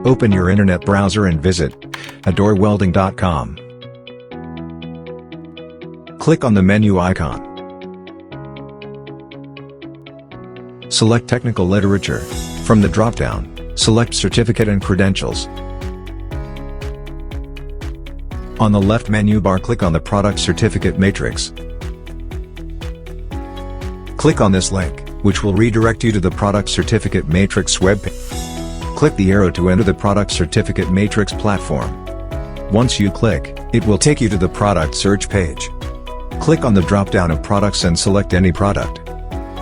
Open your internet browser and visit adorwelding.com. Click on the menu icon. Select Technical Literature. From the drop-down, select Certificate and Credentials. On the left menu bar, click on the Product Certificate Matrix. Click on this link, which will redirect you to the Product Certificate Matrix webpage. Click the arrow to enter the Product Certificate Matrix platform. Once you click, it will take you to the product search page. Click on the drop-down of products and select any product.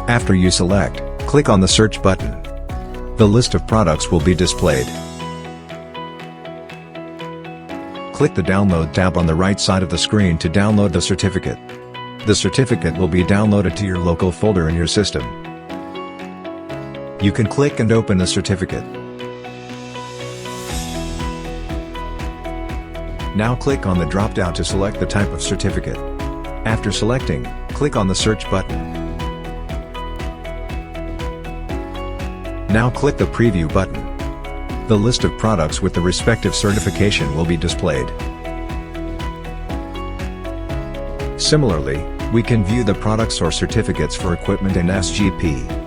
After you select, click on the search button. The list of products will be displayed. Click the Download tab on the right side of the screen to download the certificate. The certificate will be downloaded to your local folder in your system. You can click and open the certificate. Now click on the drop-down to select the type of certificate. After selecting, click on the search button. Now click the Preview button. The list of products with the respective certification will be displayed. Similarly, we can view the products or certificates for equipment and SGP.